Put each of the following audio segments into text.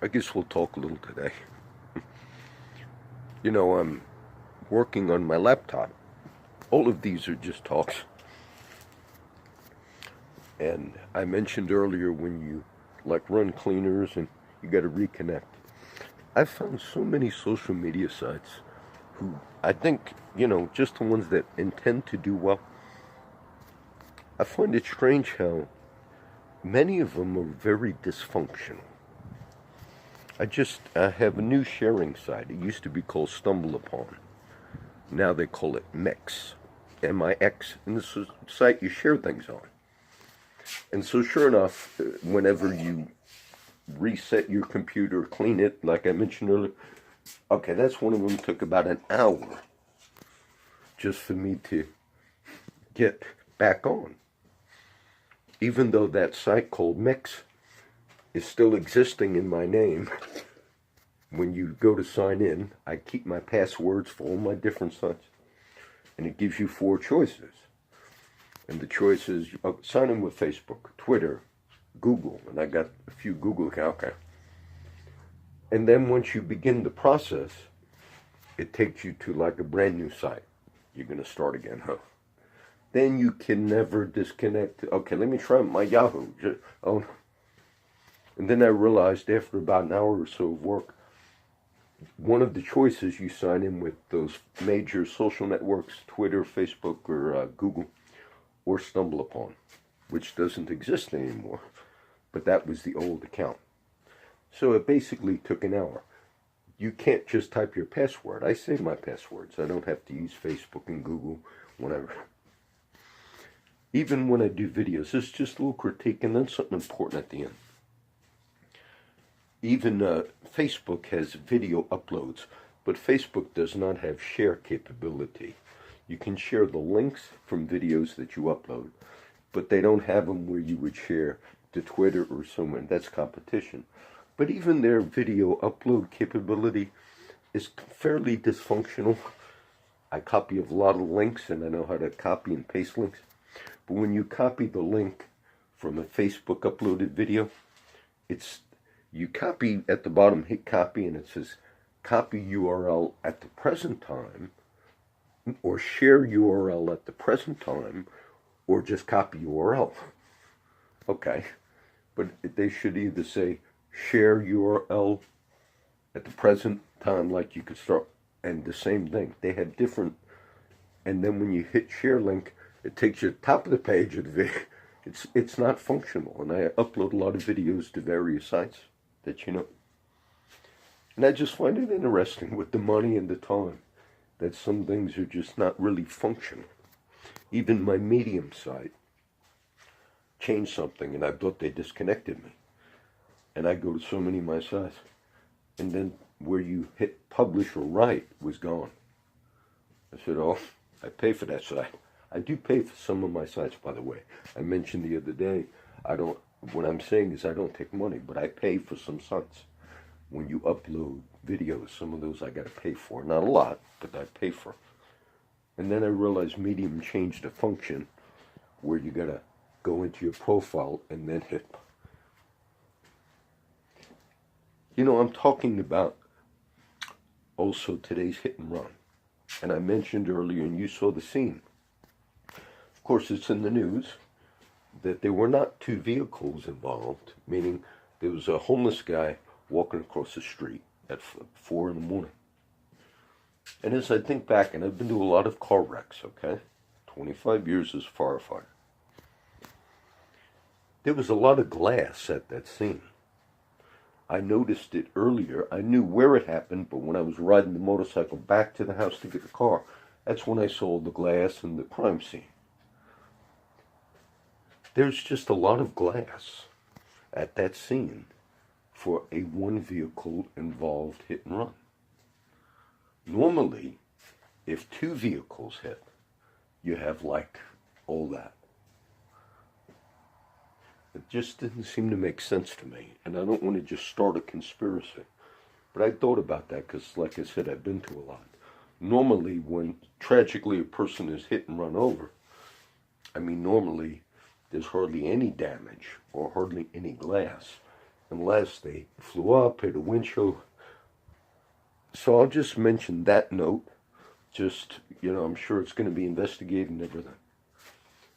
I guess we'll talk a little today. I'm working on my laptop. All of these are just talks. And I mentioned earlier when you run cleaners and you got to reconnect. I've found so many social media sites who I think, just the ones that intend to do well. I find it strange how many of them are very dysfunctional. I have a new sharing site. It used to be called Stumble Upon. Now they call it Mix, M-I-X, and this is a site you share things on. And so sure enough, whenever you reset your computer, clean it, like I mentioned earlier, okay, that's one of them. Took about an hour just for me to get back on. Even though that site called Mix is still existing in my name, when you go to sign in, I keep my passwords for all my different sites. And it gives you 4 choices. And the choices, sign in with Facebook, Twitter, Google, and I got a few Google accounts. Okay. And then once you begin the process, it takes you to like a brand new site. You're going to start again, huh? Then you can never disconnect. Okay, let me try my Yahoo. Oh. And then I realized after about an hour or so of work, one of the choices you sign in with those major social networks, Twitter, Facebook, or Google, or Stumble Upon, which doesn't exist anymore. But that was the old account. So it basically took an hour. You can't just type your password. I save my passwords. I don't have to use Facebook and Google whenever. Even when I do videos, it's just a little critique and then something important at the end. Even Facebook has video uploads, but Facebook does not have share capability. You can share the links from videos that you upload, but they don't have them where you would share to Twitter or somewhere. That's competition. But even their video upload capability is fairly dysfunctional. I copy a lot of links and I know how to copy and paste links. But when you copy the link from a Facebook uploaded video, you copy at the bottom, hit copy, and it says copy URL at the present time, or share URL at the present time, or just copy URL. Okay, but they should either say share URL at the present time, like you could start, and the same thing. They had different, and then when you hit share link, it takes you to the top of the page of the video. It's not functional, and I upload a lot of videos to various sites that and I just find it interesting with the money and the time that some things are just not really functional. Even my Medium site changed something, and I thought they disconnected me. And I go to so many of my sites, and then where you hit publish or write was gone. I said, oh, I pay for that site. I do pay for some of my sites, by the way. I mentioned the other day, what I'm saying is I don't take money, but I pay for some sites. When you upload videos, some of those I got to pay for. Not a lot, but I pay for. And then I realized Medium changed the function where you got to go into your profile and then hit. I'm talking about also today's hit and run. And I mentioned earlier, and you saw the scene. Of course, it's in the news that there were not 2 vehicles involved, meaning there was a homeless guy walking across the street at 4 in the morning. And as I think back, and I've been to a lot of car wrecks, okay? 25 years as a firefighter. There was a lot of glass at that scene. I noticed it earlier. I knew where it happened, but when I was riding the motorcycle back to the house to get the car, that's when I saw the glass and the crime scene. There's just a lot of glass at that scene for a 1 vehicle involved hit and run. Normally, if 2 vehicles hit, you have all that. It just didn't seem to make sense to me, and I don't want to just start a conspiracy. But I thought about that because, like I said, I've been to a lot. Normally, when tragically a person is hit and run over, normally there's hardly any damage or hardly any glass. unless they flew up, hit a windshield. So I'll just mention that note. Just, I'm sure it's going to be investigated and everything.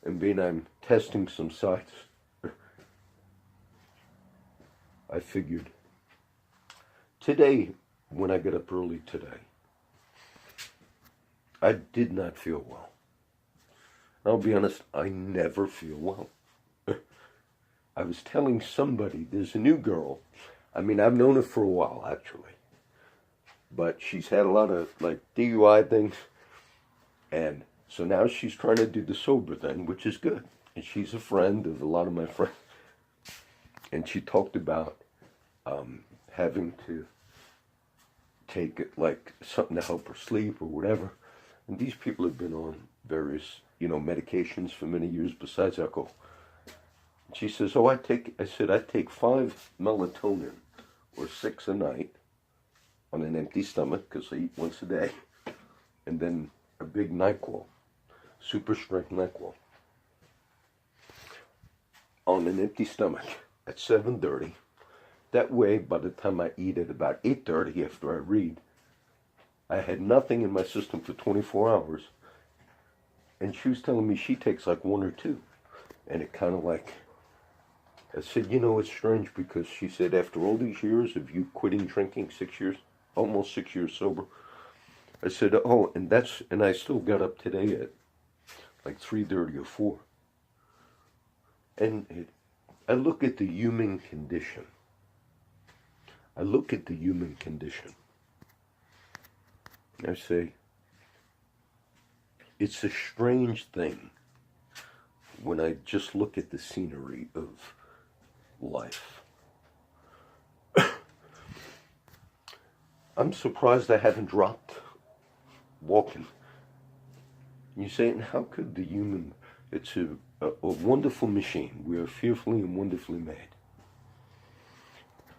And being I'm testing some sites, I figured today, when I got up early today, I did not feel well. I'll be honest, I never feel well. I was telling somebody, there's a new girl. I mean, I've known her for a while, actually. But she's had a lot of, DUI things. And so now she's trying to do the sober thing, which is good. And she's a friend of a lot of my friends. And she talked about having to take, something to help her sleep or whatever. And these people have been on various, medications for many years besides alcohol. She says, I said, I take 5 melatonin or 6 a night on an empty stomach because I eat once a day. And then a big NyQuil, super strength NyQuil, on an empty stomach at 7:30. That way, by the time I eat at about 8:30 after I read, I had nothing in my system for 24 hours. And she was telling me she takes 1 or 2. And it kind of I said, it's strange because she said after all these years of you quitting drinking, 6 years, almost 6 years sober, I said, and I still got up today at 3:30 or 4. And I look at the human condition. I say, it's a strange thing when I just look at the scenery of life. I'm surprised I haven't dropped walking. You say, and how could the human, it's a wonderful machine. We are fearfully and wonderfully made.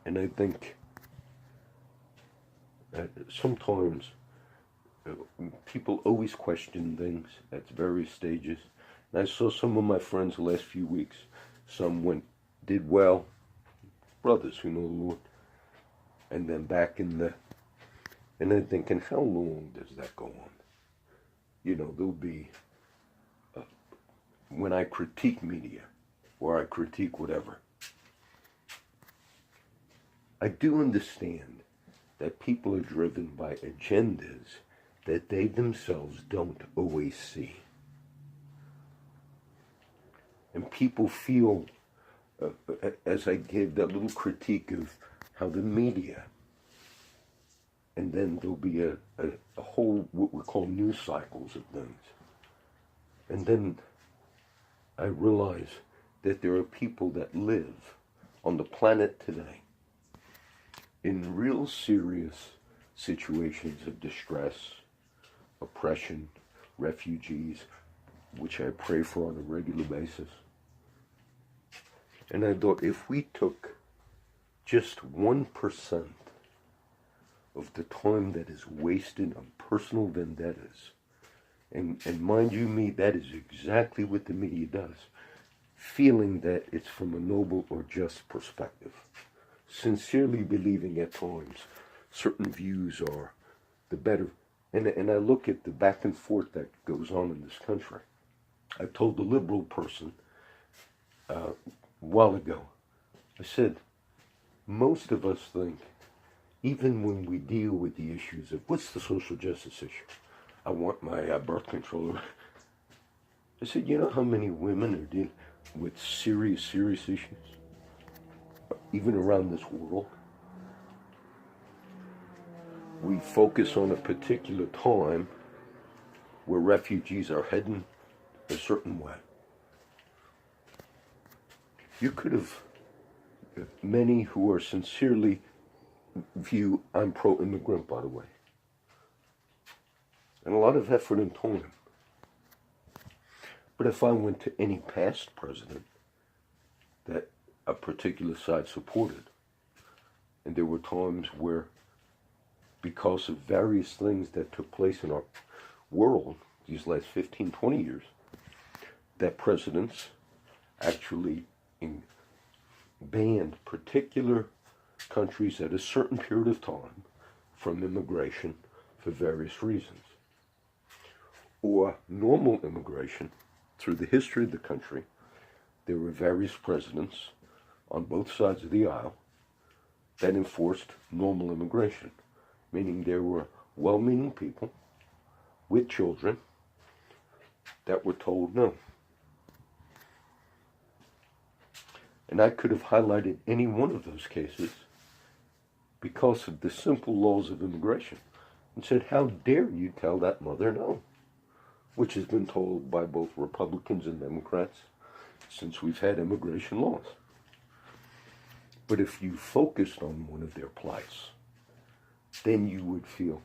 And I think sometimes people always question things at various stages. And I saw some of my friends the last few weeks. Some did well, brothers who know the Lord. And then back and I'm thinking, how long does that go on? There'll be, when I critique media, or I critique whatever, I do understand that people are driven by agendas that they themselves don't always see. And people feel, as I gave that little critique of how the media, and then there'll be a whole, what we call news cycles of things. And then I realize that there are people that live on the planet today in real serious situations of distress, oppression, refugees, which I pray for on a regular basis. And I thought, if we took just 1% of the time that is wasted on personal vendettas, and mind you me, that is exactly what the media does, feeling that it's from a noble or just perspective, sincerely believing at times certain views are the better. And I look at the back and forth that goes on in this country. I told the liberal person a while ago, I said, most of us think, even when we deal with the issues of what's the social justice issue? I want my birth control. I said, you know how many women are dealing with serious issues, even around this world? We focus on a particular time where refugees are heading a certain way. You could have, many who are sincerely view, I'm pro-immigrant, by the way, and a lot of effort and time. But if I went to any past president that a particular side supported, and there were times where, because of various things that took place in our world these last 15, 20 years, that presidents actually banned particular countries at a certain period of time from immigration for various reasons. Or normal immigration, through the history of the country, there were various presidents on both sides of the aisle that enforced normal immigration, meaning there were well-meaning people with children that were told no. And I could have highlighted any one of those cases because of the simple laws of immigration and said, how dare you tell that mother no? Which has been told by both Republicans and Democrats since we've had immigration laws. But if you focused on one of their plights, then you would feel,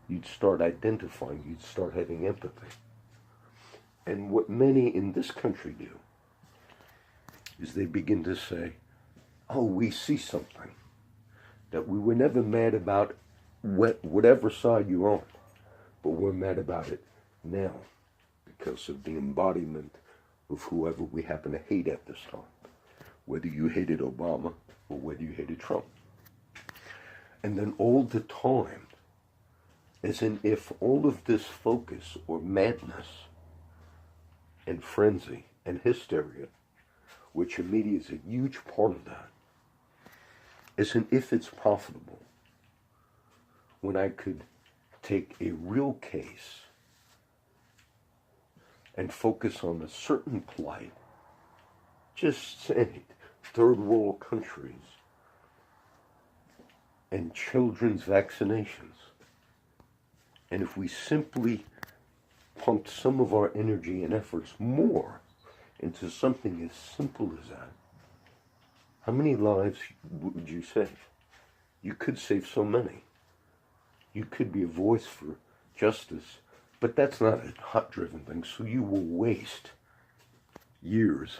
you'd start identifying, you'd start having empathy. And what many in this country do is they begin to say, oh, we see something that we were never mad about whatever side you're on, but we're mad about it now because of the embodiment of whoever we happen to hate at this time, whether you hated Obama or whether you hated Trump. And then all the time, as in if all of this focus or madness and frenzy and hysteria, which the media is a huge part of that, as in if it's profitable, when I could take a real case and focus on a certain plight, just say third world countries and children's vaccinations. And if we simply pumped some of our energy and efforts more into something as simple as that, how many lives would you save? You could save so many. You could be a voice for justice, but that's not a hot-driven thing, so you will waste years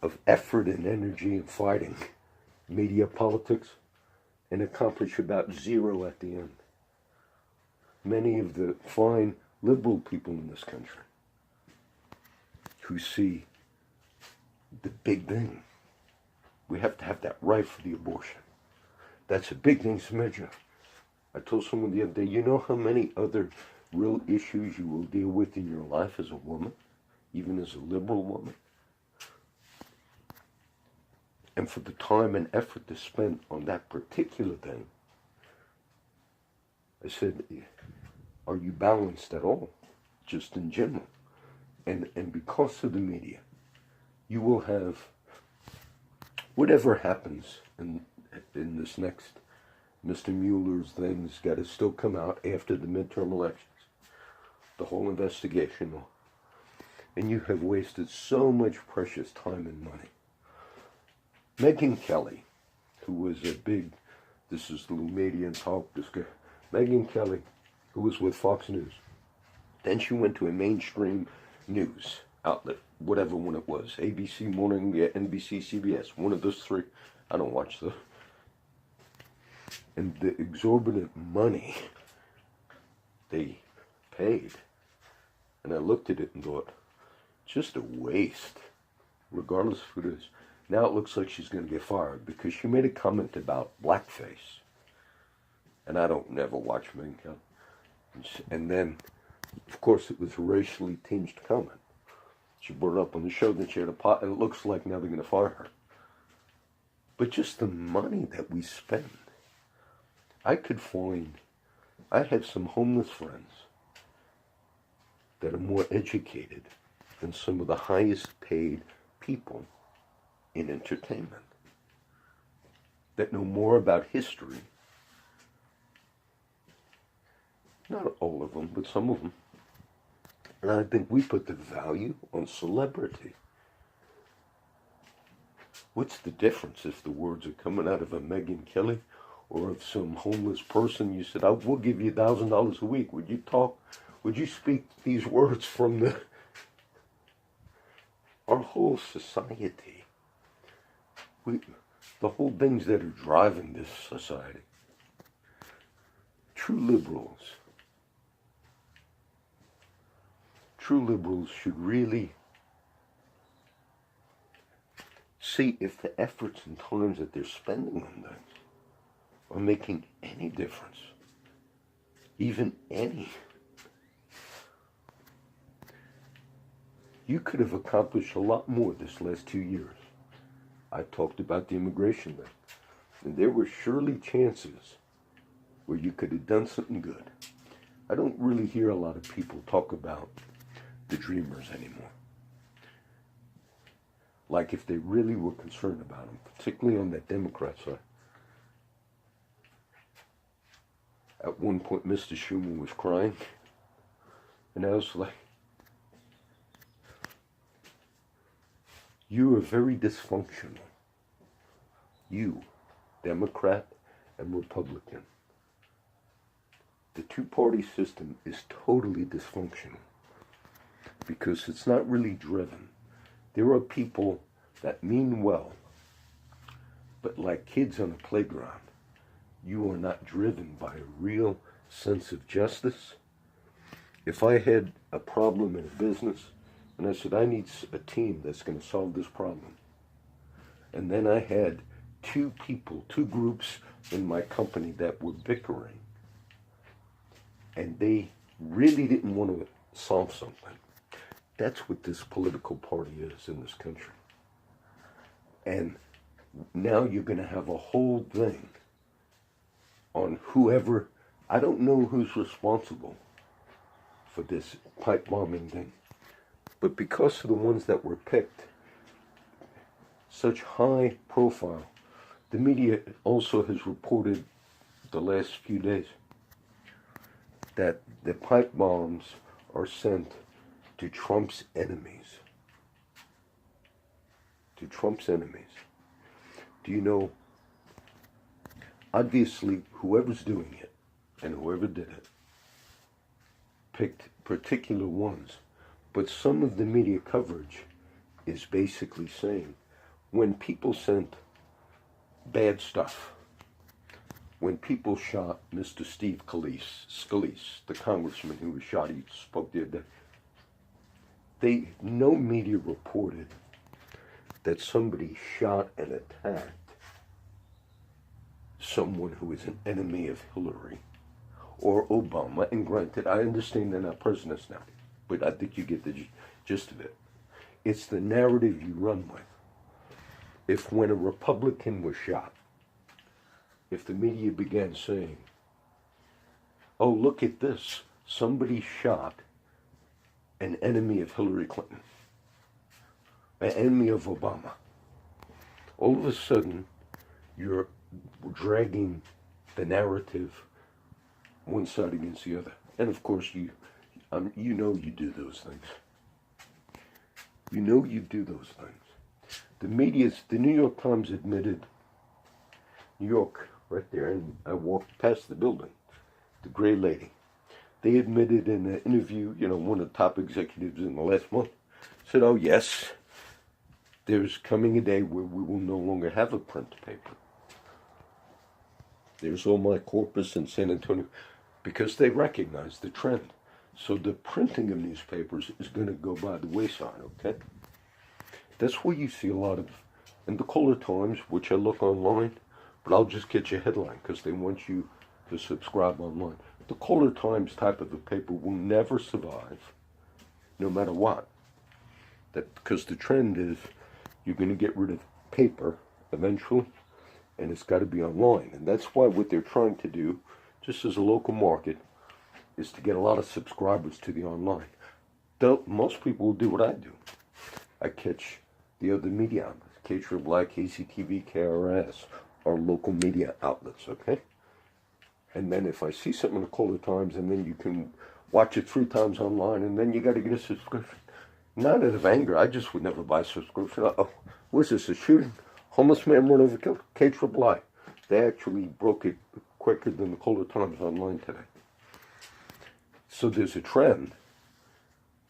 of effort and energy in fighting media politics and accomplish about zero at the end. Many of the fine liberal people in this country who see the big thing, we have to have that right for the abortion. That's a big thing to measure. I told someone the other day, you know how many other real issues you will deal with in your life as a woman, even as a liberal woman? And for the time and effort to spend on that particular thing, I said, are you balanced at all, just in general? And because of the media, you will have whatever happens in this next Mr. Mueller's thing's got to still come out after the midterm elections, the whole investigation, and you have wasted so much precious time and money. Megyn Kelly, who was a big, this is the Lumadian talk, this guy, Megyn Kelly, who was with Fox News. Then she went to a mainstream news outlet, whatever one it was, ABC Morning, NBC, CBS, one of those three. I don't watch those. And the exorbitant money they paid. And I looked at it and thought, just a waste, regardless of who it is. Now it looks like she's going to get fired because she made a comment about blackface. And I don't never watch Megyn Kelly. And then, of course, it was a racially tinged comment. She brought it up on the show that she had a pot, and it looks like now they're going to fire her. But just the money that we spend. I have some homeless friends that are more educated than some of the highest paid people in entertainment, that know more about history. Not all of them, but some of them. And I think we put the value on celebrity. What's the difference if the words are coming out of a Megyn Kelly or of some homeless person? You said, we'll give you $1,000 a week. Would you speak these words from our whole society? The whole things that are driving this society. True liberals should really see if the efforts and times that they're spending on that are making any difference. Even any. You could have accomplished a lot more this last 2 years. I talked about the immigration thing. And there were surely chances where you could have done something good. I don't really hear a lot of people talk about the dreamers anymore. Like if they really were concerned about them, particularly on that Democrat side. At one point, Mr. Schumer was crying. And I was like, you are very dysfunctional. You, Democrat and Republican. The two-party system is totally dysfunctional because it's not really driven. There are people that mean well, but like kids on a playground, you are not driven by a real sense of justice. If I had a problem in a business and I said, I need a team that's going to solve this problem, and then I had two groups in my company that were bickering, and they really didn't want to solve something. That's what this political party is in this country. And now you're going to have a whole thing on whoever, I don't know who's responsible for this pipe bombing thing, but because of the ones that were picked, such high profile, the media also has reported the last few days that the pipe bombs are sent to Trump's enemies. To Trump's enemies. Do you know, obviously, whoever's doing it and whoever did it picked particular ones, but some of the media coverage is basically saying when people sent bad stuff, when people shot Mr. Steve Scalise, the congressman who was shot, he spoke the other day, no media reported that somebody shot and attacked someone who is an enemy of Hillary or Obama. And granted, I understand they're not presidents now, but I think you get the gist of it. It's the narrative you run with. If when a Republican was shot, if the media began saying, oh, look at this, somebody shot an enemy of Hillary Clinton, an enemy of Obama, all of a sudden you're dragging the narrative one side against the other. And of course you know you do those things. You know you do those things. The New York Times admitted, New York, right there, and I walked past the building, the gray lady. They admitted in an interview, one of the top executives in the last month, said, oh yes, there's coming a day where we will no longer have a print paper. There's all my corpus in San Antonio, because they recognize the trend. So the printing of newspapers is going to go by the wayside, okay? That's where you see a lot of, in the Caller Times, which I look online, but I'll just get your headline because they want you to subscribe online. The Caller Times type of a paper will never survive, no matter what. Because the trend is you're going to get rid of paper eventually, and it's got to be online. And that's why what they're trying to do, just as a local market, is to get a lot of subscribers to the online. Most people will do what I do. I catch the other media outlets, KAAA, KCTV, KRS, our local media outlets, okay? And then if I see something in the Caller Times, and then you can watch it 3 times online, and then you got to get a subscription. Not out of anger, I just would never buy a subscription. Was this a shooting? Homeless man run over killed? KAAA. They actually broke it quicker than the Caller Times online today. So there's a trend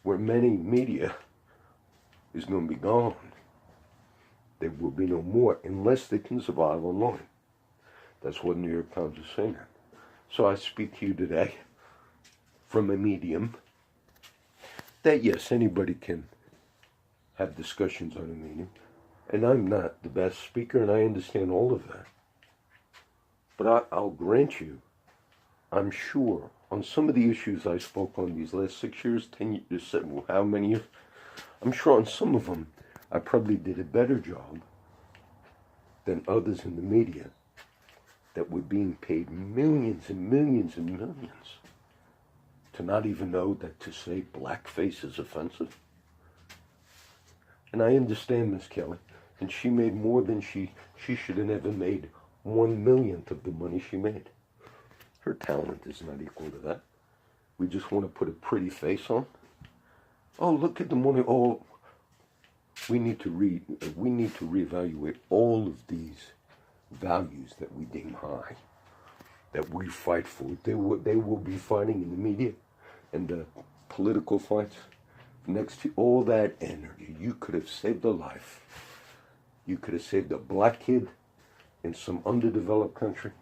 where many media is going to be gone. There will be no more unless they can survive online. That's what New York Times is saying. So I speak to you today from a medium that, yes, anybody can have discussions on a medium. And I'm not the best speaker, and I understand all of that. But I'll grant you, I'm sure, on some of the issues I spoke on these last 6 years, 10 years, how many years, I'm sure on some of them, I probably did a better job than others in the media that were being paid millions and millions and millions to not even know that to say blackface is offensive. And I understand Miss Kelly, and she made more than she should have never made 1/1,000,000th of the money she made. Her talent is not equal to that. We just want to put a pretty face on. Oh, look at the money. Oh, we need to reevaluate all of these values that we deem high, that we fight for. They will be fighting in the media and the political fights. Next to all that energy, you could have saved a life. You could have saved a black kid in some underdeveloped country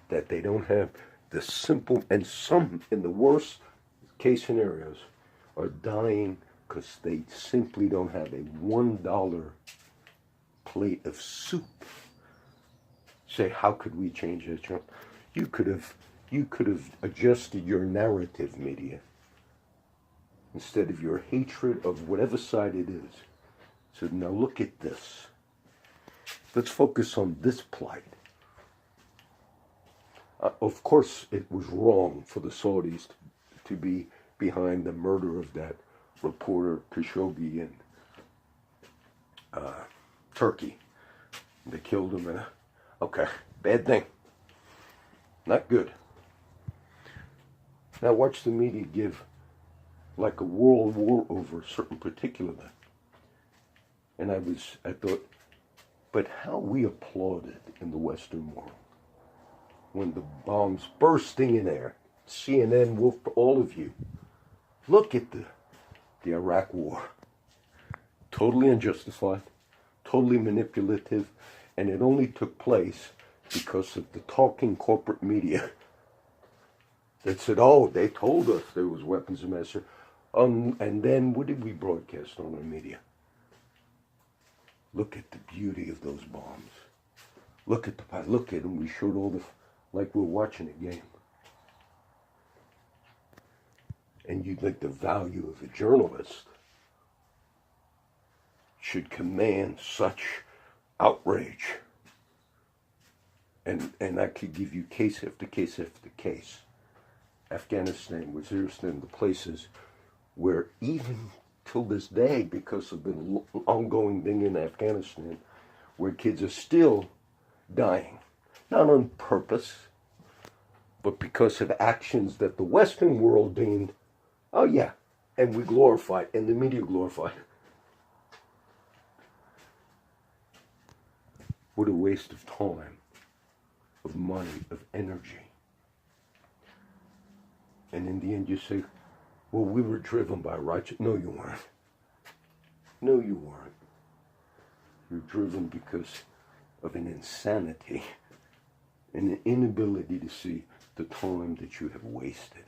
that they don't have the simple, and some in the worst case scenarios are dying because they simply don't have a $1 plate of soup. Say, how could we change this, Trump? You could have adjusted your narrative, media, instead of your hatred of whatever side it is. So now look at this. Let's focus on this plight. Of course, it was wrong for the Saudis to be behind the murder of that reporter Khashoggi in Turkey. They killed him. Okay, bad thing. Not good. Now watch the media give like a world war over a certain particular thing. And I thought, but how we applauded in the Western world when the bombs bursting in air. CNN, Wolf, all of you. Look at the Iraq war. Totally unjustified, totally manipulative, and it only took place because of the talking corporate media that said, oh, they told us there was weapons of mass. And then what did we broadcast on our media? Look at the beauty of those bombs. Look at them. We showed all like we're watching a game. And you'd think the value of a journalist should command such outrage. And I could give you case after case after case. Afghanistan, Waziristan, the places where even till this day, because of the ongoing thing in Afghanistan, where kids are still dying. Not on purpose, but because of actions that the Western world deemed, oh yeah, and we glorified, and the media glorified. What a waste of time, of money, of energy. And in the end you say, well, we were driven by righteousness. No, you weren't. No, you weren't. You're driven because of an insanity and an inability to see the time that you have wasted.